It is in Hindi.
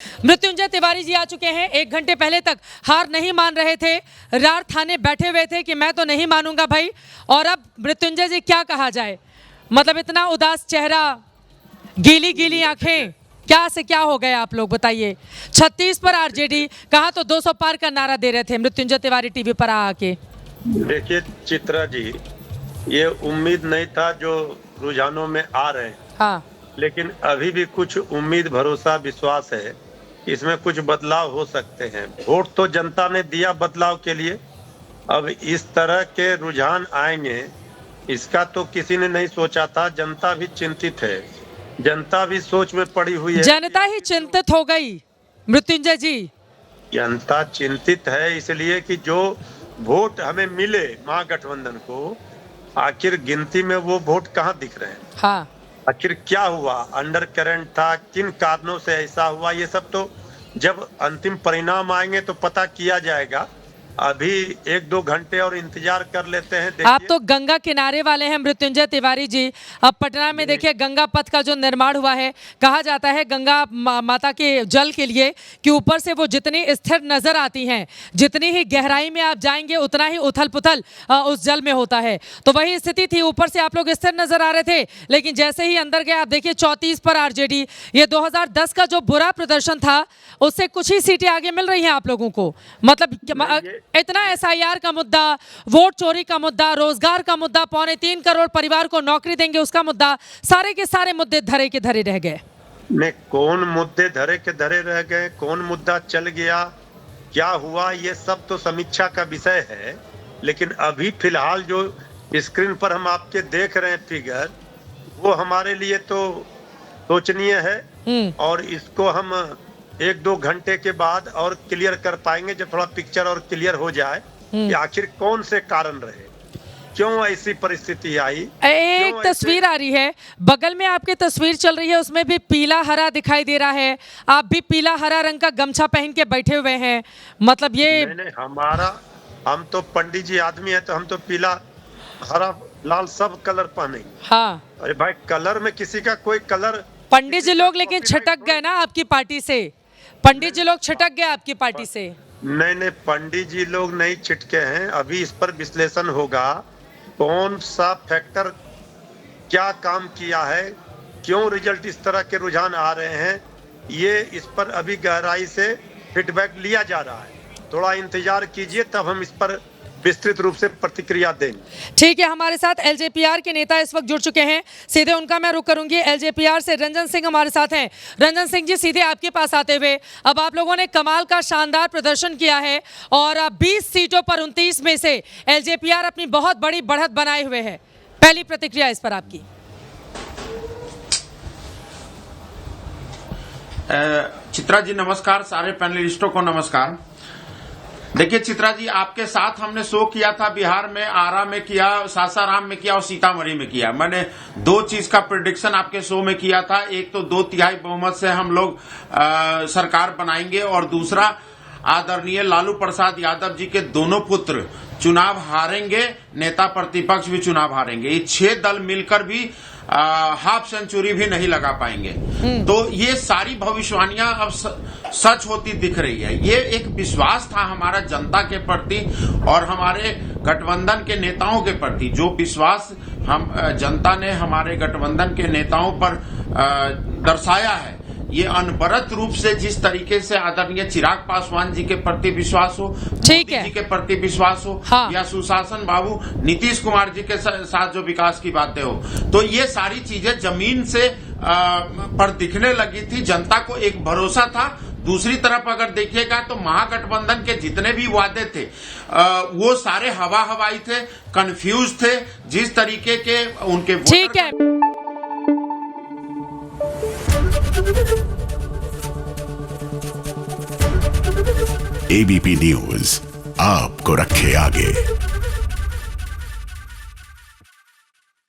मृत्युंजय तिवारी जी आ चुके हैं। 1 घंटे पहले तक हार नहीं मान रहे थे, रार थाने बैठे हुए थे कि मैं तो नहीं मानूंगा भाई। और अब मृत्युंजय जी क्या कहा जाए, मतलब इतना उदास चेहरा, गीली गीली आंखें, क्या से क्या हो गए आप लोग बताइए। 36 पर आरजेडी, कहा तो 200 पार का नारा दे रहे थे मृत्युंजय तिवारी टीवी पर आके। देखिए चित्रा जी, ये उम्मीद नहीं था जो रुझानों में आ रहे हैं। हाँ, लेकिन अभी भी कुछ उम्मीद, भरोसा, विश्वास है इसमें कुछ बदलाव हो सकते हैं। वोट तो जनता ने दिया बदलाव के लिए, अब इस तरह के रुझान आएंगे इसका तो किसी ने नहीं सोचा था। जनता भी चिंतित है, जनता भी सोच में पड़ी हुई है। जनता ही चिंतित हो गई मृत्युंजय जी। जनता चिंतित है इसलिए कि जो वोट हमें मिले महागठबंधन को, आखिर गिनती में वो वोट कहाँ दिख रहे हैं। हाँ, आखिर क्या हुआ, अंडर करंट था, किन कारणों से ऐसा हुआ, ये सब तो जब अंतिम परिणाम आएंगे तो पता किया जाएगा। अभी 1-2 घंटे और इंतजार कर लेते हैं। आप तो गंगा किनारे वाले हैं मृत्युंजय तिवारी जी। अब पटना में देखिए गंगा पथ का जो निर्माण हुआ है, कहा जाता है गंगा माता के जल के लिए कि ऊपर से वो जितनी स्थिर नजर आती हैं, जितनी ही गहराई में आप जाएंगे उतना ही उथल पुथल उस जल में होता है। तो वही स्थिति थी, ऊपर से आप लोग स्थिर नजर आ रहे थे, लेकिन जैसे ही अंदर गए आप देखिए 34 पर आरजेडी। ये 2010 का जो बुरा प्रदर्शन था उससे कुछ ही सीटें आगे मिल रही हैं आप लोगों को। मतलब इतना एसआईआर का मुद्दा, वोट चोरी का मुद्दा, रोजगार का मुद्दा, 3.25 करोड़ परिवार को नौकरी देंगे उसका मुद्दा, सारे के सारे मुद्दे धरे के धरे रह गए। ने कौन मुद्दे धरे के धरे रह गए, कौन मुद्दा चल गया, क्या हुआ, ये सब तो समीक्षा का विषय है। लेकिन अभी फिलहाल जो स्क्रीन पर हम आपके देख रहे हैं फिगर, वो हमारे लिए तो सोचनीय है और इसको हम 1-2 घंटे के बाद और क्लियर कर पाएंगे, जब थोड़ा पिक्चर और क्लियर हो जाए कि आखिर कौन से कारण रहे, क्यों ऐसी परिस्थिति आई। एक तस्वीर आ रही है, बगल में आपकी तस्वीर चल रही है, उसमें भी पीला हरा दिखाई दे रहा है। आप भी पीला हरा रंग का गमछा पहन के बैठे हुए हैं, मतलब ये नहीं, हम तो पंडित जी आदमी है तो हम तो पीला हरा लाल सब कलर पहने। हाँ, अरे भाई, कलर में किसी का कोई कलर। पंडित जी लोग लेकिन छटक गए ना आपकी पार्टी से, पंडित जी लोग छिटक गए आपकी पार्टी से। नहीं, पंडित जी लोग नहीं छिटके हैं। अभी इस पर विश्लेषण होगा, कौन सा फैक्टर क्या काम किया है, क्यों रिजल्ट इस तरह के रुझान आ रहे हैं, ये इस पर अभी गहराई से फीडबैक लिया जा रहा है। थोड़ा इंतजार कीजिए, तब हम इस पर विस्तृत रूप से प्रतिक्रिया देंगे। ठीक है, हमारे साथ एलजेपीआर के नेता इस वक्त जुड़ चुके हैं, सीधे उनका मैं रुख करूंगी। एलजेपीआर से रंजन सिंह हमारे साथ हैं। रंजन सिंह जी, सीधे आपके पास आते हुए, अब आप लोगों ने कमाल का शानदार प्रदर्शन किया है और 20 सीटों पर 29 में से एलजेपीआर अपनी बहुत बड़ी बढ़त बनाए हुए है। पहली प्रतिक्रिया इस पर आपकी। चित्रा जी नमस्कार, सारे पैनलिस्टों को नमस्कार। देखिए चित्रा जी, आपके साथ हमने शो किया था बिहार में, आरा में किया, सासाराम में किया और सीतामढ़ी में किया। मैंने 2 चीज का प्रेडिक्शन आपके शो में किया था, एक तो 2/3 बहुमत से हम लोग सरकार बनाएंगे और दूसरा आदरणीय लालू प्रसाद यादव जी के दोनों पुत्र चुनाव हारेंगे, नेता प्रतिपक्ष भी चुनाव हारेंगे। ये 6 दल मिलकर भी हाफ सेंचुरी भी नहीं लगा पाएंगे। तो ये सारी भविष्यवाणियां अब सच होती दिख रही है। ये एक विश्वास था हमारा जनता के प्रति और हमारे गठबंधन के नेताओं के प्रति, जो विश्वास हम जनता ने हमारे गठबंधन के नेताओं पर दर्शाया है। ये अनवरत रूप से जिस तरीके से आदरणीय चिराग पासवान जी के प्रति विश्वास हो, मोदी जी के प्रति विश्वास हो, हाँ। या सुशासन बाबू नीतीश कुमार जी के साथ जो विकास की बातें हो, तो ये सारी चीजें जमीन से पर दिखने लगी थी। जनता को एक भरोसा था। दूसरी तरफ अगर देखिएगा तो महागठबंधन के जितने भी वादे थे वो सारे हवाई थे, कंफ्यूज थे। जिस तरीके के उनके ठीक है, एबीपी न्यूज आपको रखे आगे।